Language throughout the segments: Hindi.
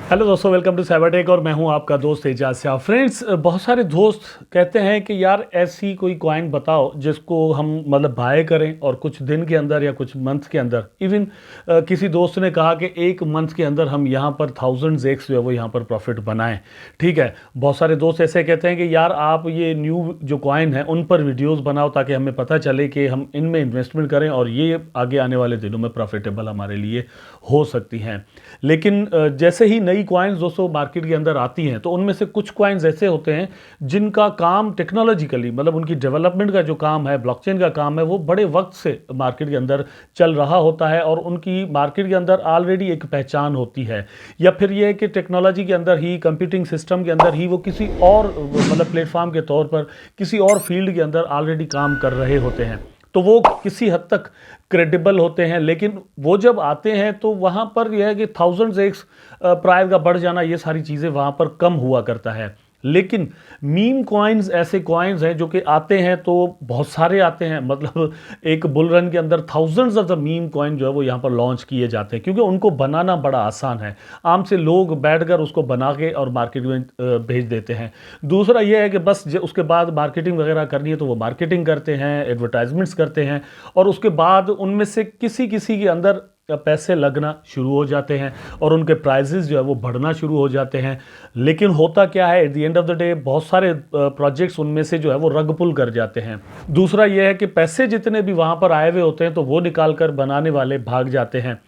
हेलो दोस्तों, वेलकम टू साइबरटेक और मैं हूं आपका दोस्त एजाज शाह। फ्रेंड्स, बहुत सारे दोस्त कहते हैं कि यार ऐसी कोई कॉइन बताओ जिसको हम मतलब बाय करें और कुछ दिन के अंदर या कुछ मंथ के अंदर, इवन किसी दोस्त ने कहा कि एक मंथ के अंदर हम यहां पर थाउजेंड्स एक्स जो है वो यहां पर प्रॉफिट बनाएं। ठीक है, बहुत सारे दोस्त ऐसे कहते हैं कि यार आप ये न्यू जो कॉइन है उन पर वीडियोज़ बनाओ ताकि हमें पता चले कि हम इनमें इन्वेस्टमेंट करें और ये आगे आने वाले दिनों में प्रॉफिटेबल हमारे लिए हो सकती हैं। लेकिन जैसे ही नई कॉइन्स दोस्तों मार्केट के अंदर आती हैं तो उनमें से कुछ कॉइन्स ऐसे होते हैं जिनका काम टेक्नोलॉजिकली मतलब उनकी डेवलपमेंट का जो काम है, ब्लॉकचेन का काम है, वो बड़े वक्त से मार्केट के अंदर चल रहा होता है और उनकी मार्केट के अंदर ऑलरेडी एक पहचान होती है। या फिर ये है कि टेक्नोलॉजी के अंदर ही, कंप्यूटिंग सिस्टम के अंदर ही वो किसी और मतलब प्लेटफॉर्म के तौर पर किसी और फील्ड के अंदर ऑलरेडी काम कर रहे होते हैं, तो वो किसी हद तक क्रेडिबल होते हैं। लेकिन वो जब आते हैं तो वहाँ पर यह है कि थाउजेंड्स एक्स प्राइस का बढ़ जाना, ये सारी चीज़ें वहाँ पर कम हुआ करता है। लेकिन मीम कॉइन्स ऐसे कॉइन्स हैं जो कि आते हैं तो बहुत सारे आते हैं, मतलब एक बुल रन के अंदर thousands of the meme coin जो है वो यहाँ पर लॉन्च किए जाते हैं क्योंकि उनको बनाना बड़ा आसान है। आम से लोग बैठकर उसको बना के और मार्केट में भेज देते हैं। दूसरा यह है कि बस उसके बाद मार्केटिंग वगैरह करनी है तो वो मार्केटिंग करते हैं, एडवर्टाइजमेंट्स करते हैं और उसके बाद उनमें से किसी किसी के अंदर पैसे लगना शुरू हो जाते हैं और उनके प्राइजेस जो है वो बढ़ना शुरू हो जाते हैं। लेकिन होता क्या है, at the end of the day बहुत सारे प्रोजेक्ट्स उनमें से जो है वो रग पुल कर जाते हैं। दूसरा यह है कि पैसे जितने भी वहाँ पर आए हुए होते हैं तो वो निकाल कर बनाने वाले भाग जाते हैं।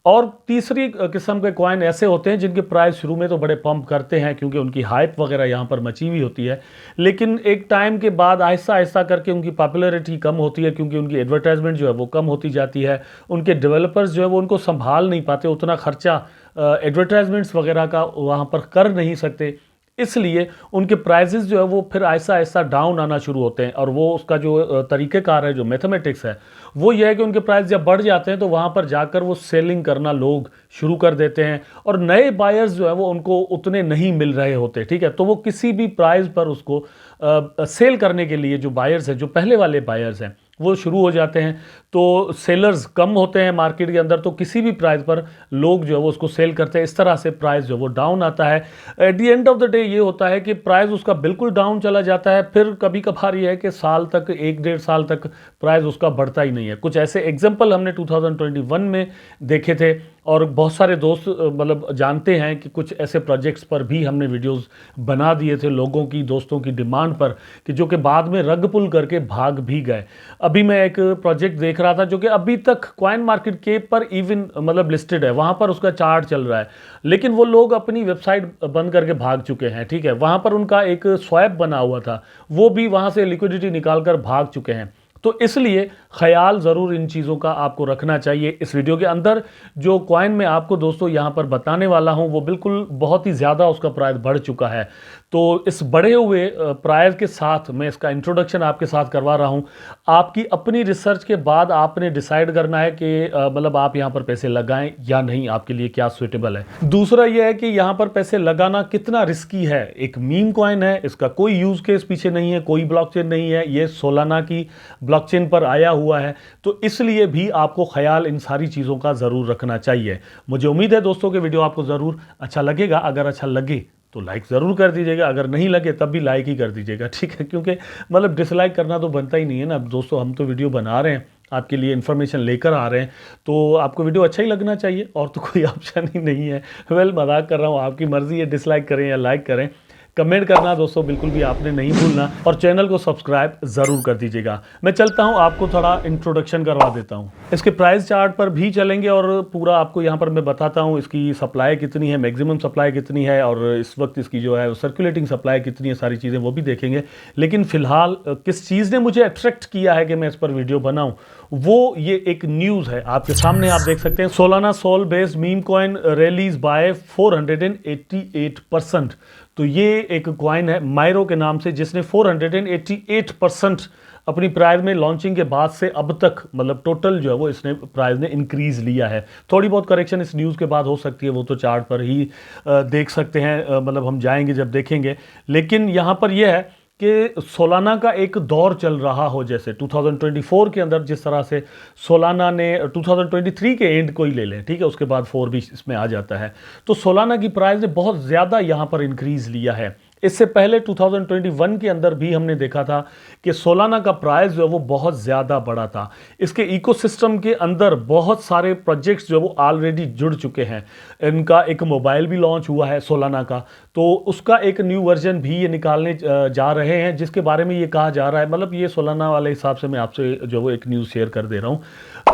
और तीसरी किस्म के कॉइन ऐसे होते हैं जिनके प्राइस शुरू में तो बड़े पंप करते हैं क्योंकि उनकी हाइप वगैरह यहाँ पर मची हुई होती है, लेकिन एक टाइम के बाद आहिस्ता आहिस्ता करके उनकी पॉपुलैरिटी कम होती है क्योंकि उनकी एडवर्टाइजमेंट जो है वो कम होती जाती है। उनके डेवलपर्स जो है वो उनको संभाल नहीं पाते, उतना खर्चा एडवर्टाइजमेंट्स वगैरह का वहाँ पर कर नहीं सकते, इसलिए उनके प्राइजेस जो है वो फिर आहिस्ता आहिस्ता डाउन आना शुरू होते हैं। और वो उसका जो तरीक़ेकार है, जो मैथमेटिक्स है, वो ये है कि उनके प्राइस जब बढ़ जाते हैं तो वहाँ पर जाकर वो सेलिंग करना लोग शुरू कर देते हैं और नए बायर्स जो है वो उनको उतने नहीं मिल रहे होते। ठीक है, तो वो किसी भी प्राइस पर उसको सेल करने के लिए जो बायर्स हैं, जो पहले वाले बायर्स हैं, वो शुरू हो जाते हैं। तो सेलर्स कम होते हैं मार्केट के अंदर, तो किसी भी प्राइस पर लोग जो है वो उसको सेल करते हैं। इस तरह से प्राइस जो है वो डाउन आता है। At the end of the day ये होता है कि प्राइस उसका बिल्कुल डाउन चला जाता है, फिर कभी कभार ये है कि साल तक, एक डेढ़ साल तक प्राइस उसका बढ़ता ही नहीं है। कुछ ऐसे एग्जाम्पल हमने 2021 में देखे थे और बहुत सारे दोस्त मतलब जानते हैं कि कुछ ऐसे प्रोजेक्ट्स पर भी हमने वीडियोस बना दिए थे लोगों की, दोस्तों की डिमांड पर, कि जो कि बाद में रग पुल करके भाग भी गए। अभी मैं एक प्रोजेक्ट देख रहा था जो कि अभी तक कॉइन मार्केट के पर इवन मतलब लिस्टेड है, वहाँ पर उसका चार्ट चल रहा है, लेकिन वो लोग अपनी वेबसाइट बंद करके भाग चुके हैं। ठीक है, वहाँ पर उनका एक स्वैप बना हुआ था, वो भी वहाँ से लिक्विडिटी निकाल कर भाग चुके हैं। तो इसलिए ख्याल ज़रूर इन चीज़ों का आपको रखना चाहिए। इस वीडियो के अंदर जो कॉइन मैं आपको दोस्तों यहाँ पर बताने वाला हूँ वो बिल्कुल बहुत ही ज़्यादा उसका प्राइस बढ़ चुका है। तो इस बढ़े हुए प्राइस के साथ मैं इसका इंट्रोडक्शन आपके साथ करवा रहा हूँ। आपकी अपनी रिसर्च के बाद आपने डिसाइड करना है कि मतलब आप यहाँ पर पैसे लगाएं या नहीं, आपके लिए क्या सुइटेबल है। दूसरा यह है कि यहाँ पर पैसे लगाना कितना रिस्की है। एक मीम कॉइन है, इसका कोई यूज़ केस पीछे नहीं है, कोई ब्लॉकचेन नहीं है, ये सोलाना की ब्लॉकचेन पर आया हुआ है, तो इसलिए भी आपको ख्याल इन सारी चीज़ों का ज़रूर रखना चाहिए। मुझे उम्मीद है दोस्तों कि वीडियो आपको ज़रूर अच्छा लगेगा। अगर अच्छा लगे तो लाइक ज़रूर कर दीजिएगा, अगर नहीं लगे तब भी लाइक ही कर दीजिएगा। ठीक है, क्योंकि मतलब डिसलाइक करना तो बनता ही नहीं है ना दोस्तों। हम तो वीडियो बना रहे हैं, आपके लिए इन्फॉर्मेशन लेकर आ रहे हैं, तो आपको वीडियो अच्छा ही लगना चाहिए, और तो कोई ऑप्शन ही नहीं है। वेल, मजाक कर रहा हूँ, आपकी मर्ज़ी है, डिसलाइक करें या लाइक करें। कमेंट करना दोस्तों बिल्कुल भी आपने नहीं भूलना और चैनल को सब्सक्राइब ज़रूर कर दीजिएगा। मैं चलता हूं, आपको थोड़ा इंट्रोडक्शन करवा देता हूं। इसके प्राइस चार्ट पर भी चलेंगे और पूरा आपको यहां पर मैं बताता हूं इसकी सप्लाई कितनी है, मैक्सिमम सप्लाई कितनी है और इस वक्त इसकी जो है सर्कुलेटिंग सप्लाई कितनी है, सारी चीज़ें वो भी देखेंगे। लेकिन फिलहाल किस चीज़ ने मुझे अट्रैक्ट किया है कि मैं इस पर वीडियो बनाऊँ, वो ये एक न्यूज़ है आपके सामने, आप देख सकते हैं। Solana Sol based meme coin rallies by 488%। तो ये एक कॉइन है मायरो के नाम से, जिसने 488% अपनी प्राइस में लॉन्चिंग के बाद से अब तक मतलब टोटल जो है वो इसने प्राइस ने इंक्रीज लिया है। थोड़ी बहुत करेक्शन इस न्यूज़ के बाद हो सकती है, वो तो चार्ट पर ही देख सकते हैं, मतलब हम जाएंगे जब देखेंगे। लेकिन यहाँ पर यह है कि सोलाना का एक दौर चल रहा हो, जैसे 2024 के अंदर जिस तरह से सोलाना ने 2023 के एंड को ही ले लें, ठीक है, उसके बाद 4 भी इसमें आ जाता है, तो सोलाना की प्राइस ने बहुत ज़्यादा यहाँ पर इंक्रीज लिया है। इससे पहले 2021 के अंदर भी हमने देखा था कि सोलाना का प्राइस जो है वो बहुत ज़्यादा बड़ा था। इसके इकोसिस्टम के अंदर बहुत सारे प्रोजेक्ट्स जो है वो ऑलरेडी जुड़ चुके हैं। इनका एक मोबाइल भी लॉन्च हुआ है सोलाना का, तो उसका एक न्यू वर्जन भी ये निकालने जा रहे हैं, जिसके बारे में ये कहा जा रहा है, मतलब ये सोलाना वाले हिसाब से मैं आपसे जो वो एक न्यूज़ शेयर कर दे रहा हूँ।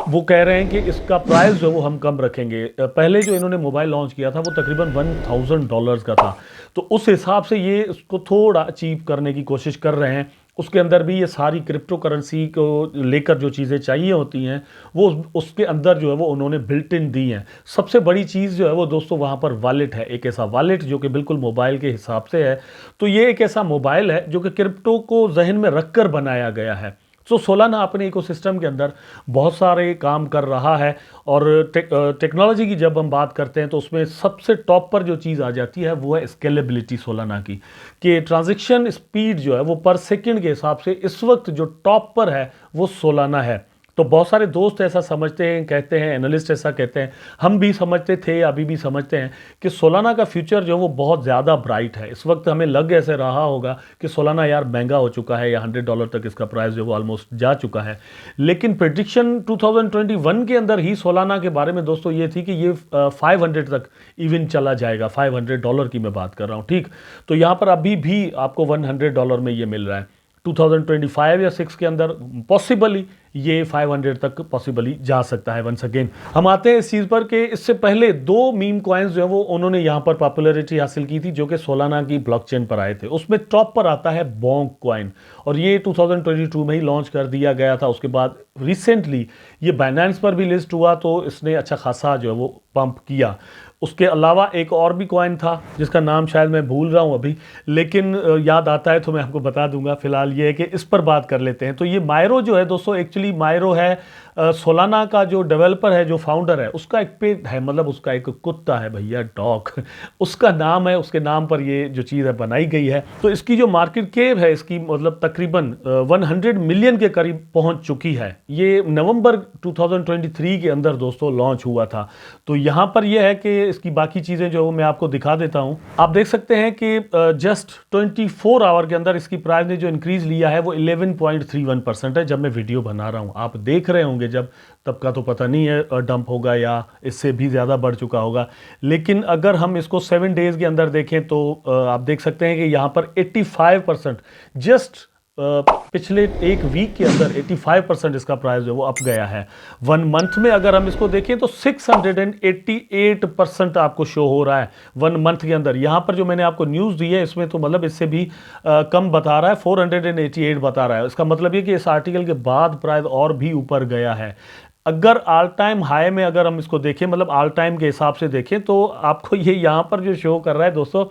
वो कह रहे हैं कि इसका प्राइस जो वो हम कम रखेंगे। पहले जो इन्होंने मोबाइल लॉन्च किया था वो तकरीबन $1000 का था, तो उस हिसाब से ये उसको थोड़ा अचीव करने की कोशिश कर रहे हैं। उसके अंदर भी ये सारी क्रिप्टो करेंसी को लेकर जो चीज़ें चाहिए होती हैं वो उसके अंदर जो है वो उन्होंने बिल्ट इन दी हैं। सबसे बड़ी चीज़ जो है वो दोस्तों वहाँ पर वॉलेट है, एक ऐसा वॉलेट जो कि बिल्कुल मोबाइल के हिसाब से है। तो ये एक ऐसा मोबाइल है जो कि क्रिप्टो को जहन में रखकर बनाया गया है। सो सोलाना अपने इकोसिस्टम के अंदर बहुत सारे काम कर रहा है, और टेक्नोलॉजी की जब हम बात करते हैं तो उसमें सबसे टॉप पर जो चीज़ आ जाती है वो है स्केलेबिलिटी सोलाना की, कि ट्रांजैक्शन स्पीड जो है वो पर सेकंड के हिसाब से इस वक्त जो टॉप पर है वो सोलाना है। तो बहुत सारे दोस्त ऐसा समझते हैं, कहते हैं, एनालिस्ट ऐसा कहते हैं, हम भी समझते थे, अभी भी समझते हैं कि सोलाना का फ्यूचर जो है वो बहुत ज़्यादा ब्राइट है। इस वक्त हमें लग ऐसे रहा होगा कि सोलाना यार महंगा हो चुका है, या $100 तक इसका प्राइस जो है वो ऑलमोस्ट जा चुका है। लेकिन प्रेडिक्शन 2021 के अंदर ही सोलाना के बारे में दोस्तों ये थी कि ये 500 तक इवन चला जाएगा। $500 की मैं बात कर रहा हूँ, ठीक। तो यहाँ पर अभी भी आपको $100 में ये मिल रहा है। 2025 या 6 के अंदर पॉसिबली ये 500 तक पॉसिबली जा सकता है। वंस अगेन हम आते हैं इस चीज़ पर कि इससे पहले 2 मीम कॉइन्स जो है वो उन्होंने यहाँ पर पॉपुलैरिटी हासिल की थी, जो कि सोलाना की ब्लॉकचेन पर आए थे। उसमें टॉप पर आता है बोंग कॉइन, और ये 2022 में ही लॉन्च कर दिया गया था। उसके बाद रिसेंटली ये बाइनेंस पर भी लिस्ट हुआ, तो इसने अच्छा खासा जो है वो पंप किया। उसके अलावा एक और भी कॉइन था जिसका नाम शायद मैं भूल रहा हूँ अभी, लेकिन याद आता है तो मैं आपको बता दूंगा। फिलहाल ये है कि इस पर बात कर लेते हैं। तो ये मायरो जो है दोस्तों, एक्चुअली मायरो है सोलाना का जो डेवलपर है, जो फाउंडर है, उसका एक पेट है, मतलब उसका एक कुत्ता है भैया, डॉग उसका नाम है, उसके नाम पर ये जो चीज़ है बनाई गई है। तो इसकी जो मार्केट कैप है इसकी मतलब तकरीबन 100 मिलियन के करीब पहुंच चुकी है। ये नवंबर 2023 के अंदर दोस्तों लॉन्च हुआ था। तो यहाँ पर यह है कि इसकी बाकी चीज़ें जो मैं आपको दिखा देता हूँ। आप देख सकते हैं कि जस्ट 24 आवर के अंदर इसकी प्राइस ने जो इंक्रीज लिया है वो 11.31% है। जब मैं वीडियो बना रहा हूँ आप देख रहे होंगे, जब तब का तो पता नहीं है डंप होगा या इससे भी ज़्यादा बढ़ चुका होगा। लेकिन अगर हम इसको 7 डेज़ के अंदर देखें तो आप देख सकते हैं कि यहाँ पर 85% जस्ट पिछले एक वीक के अंदर 85% इसका प्राइस जो है वो अप गया है। 1 मंथ में अगर हम इसको देखें तो 688% आपको शो हो रहा है 1 मंथ के अंदर। यहाँ पर जो मैंने आपको न्यूज़ दी है इसमें तो मतलब इससे भी कम बता रहा है, 488 बता रहा है। इसका मतलब ये कि इस आर्टिकल के बाद प्राइस और भी ऊपर गया है। अगर ऑल टाइम हाई में अगर हम इसको देखें, मतलब ऑल टाइम के हिसाब से देखें, तो आपको ये यहाँ पर जो शो कर रहा है दोस्तों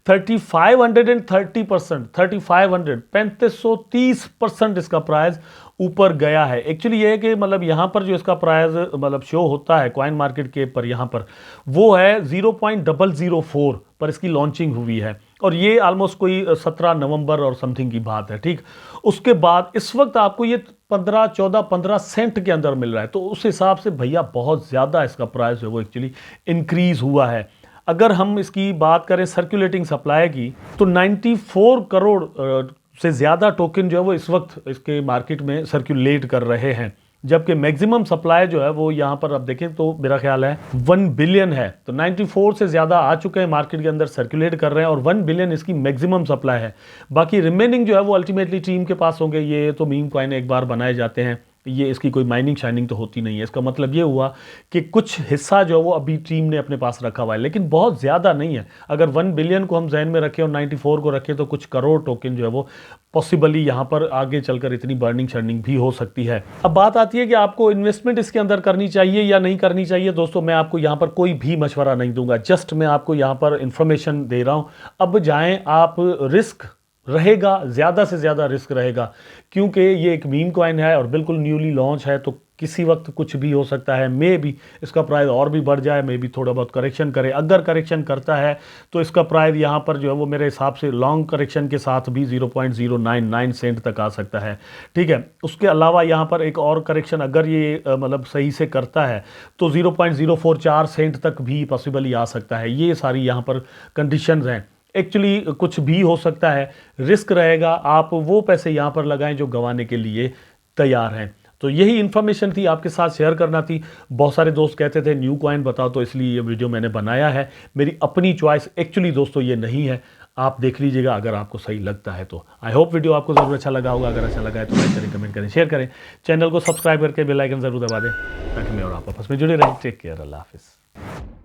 3530%, 3530% इसका प्राइस ऊपर गया है। एक्चुअली ये है कि मतलब यहाँ पर जो इसका प्राइस मतलब शो होता है कॉइन मार्केट के पर, यहाँ पर वो है 0.004 पर इसकी लॉन्चिंग हुई है, और ये ऑलमोस्ट कोई 17 नवंबर और समथिंग की बात है, ठीक। उसके बाद इस वक्त आपको ये 15 सेंट के अंदर मिल रहा है। तो उस हिसाब से भैया बहुत ज़्यादा इसका प्राइस है वो एक्चुअली इंक्रीज हुआ है। अगर हम इसकी बात करें सर्कुलेटिंग सप्लाई की, तो 94 करोड़ से ज़्यादा टोकन जो है वो इस वक्त इसके मार्केट में सर्कुलेट कर रहे हैं, जबकि मैक्सिमम सप्लाई जो है वो यहाँ पर आप देखें तो मेरा ख्याल है 1 बिलियन है। तो 94 से ज़्यादा आ चुके हैं मार्केट के अंदर, सर्कुलेट कर रहे हैं, और 1 बिलियन इसकी मैक्सिमम सप्लाई है। बाकी रिमेनिंग जो है वो अल्टीमेटली टीम के पास होंगे। ये तो मीम कॉइन एक बार बनाए जाते हैं, ये इसकी कोई माइनिंग शाइनिंग तो होती नहीं है। इसका मतलब ये हुआ कि कुछ हिस्सा जो है वो अभी टीम ने अपने पास रखा हुआ है, लेकिन बहुत ज़्यादा नहीं है। अगर 1 बिलियन को हम जहन में रखें और 94 को रखें तो कुछ करोड़ टोकन जो है वो पॉसिबली यहाँ पर आगे चलकर इतनी बर्निंग शर्निंग भी हो सकती है। अब बात आती है कि आपको इन्वेस्टमेंट इसके अंदर करनी चाहिए या नहीं करनी चाहिए। दोस्तों मैं आपको यहाँ पर कोई भी मशवरा नहीं दूंगा, जस्ट मैं आपको यहाँ पर इंफॉर्मेशन दे रहा हूँ। अब जाएँ आप, रिस्क रहेगा, ज़्यादा से ज़्यादा रिस्क रहेगा, क्योंकि ये एक मीम कॉइन है और बिल्कुल न्यूली लॉन्च है। तो किसी वक्त कुछ भी हो सकता है, मे भी इसका प्राइस और भी बढ़ जाए, मे भी थोड़ा बहुत करेक्शन करे। अगर करेक्शन करता है तो इसका प्राइस यहाँ पर जो है वो मेरे हिसाब से लॉन्ग करेक्शन के साथ भी 0.099 सेंट तक आ सकता है। ठीक है, उसके अलावा यहाँ पर एक और करेक्शन अगर ये मतलब सही से करता है तो 0.044 सेंट तक भी पॉसिबली आ सकता है। ये सारी यहाँ पर कंडीशंस हैं। एक्चुअली कुछ भी हो सकता है, रिस्क रहेगा, आप वो पैसे यहाँ पर लगाएं जो गंवाने के लिए तैयार हैं। तो यही इन्फॉर्मेशन थी, आपके साथ शेयर करना थी। बहुत सारे दोस्त कहते थे न्यू कॉइन बताओ, तो इसलिए ये वीडियो मैंने बनाया है। मेरी अपनी चॉइस एक्चुअली दोस्तों ये नहीं है, आप देख लीजिएगा अगर आपको सही लगता है तो। आई होप वीडियो आपको ज़रूर अच्छा लगा होगा। अगर अच्छा लगा है तो लाइक करें, कमेंट करें, शेयर करें। चैनल को सब्सक्राइब करके बेल आइकन ज़रूर दबा दें ताकि मैं और आप आपस में जुड़े रहें। टेक केयर, अल्लाह हाफिज़।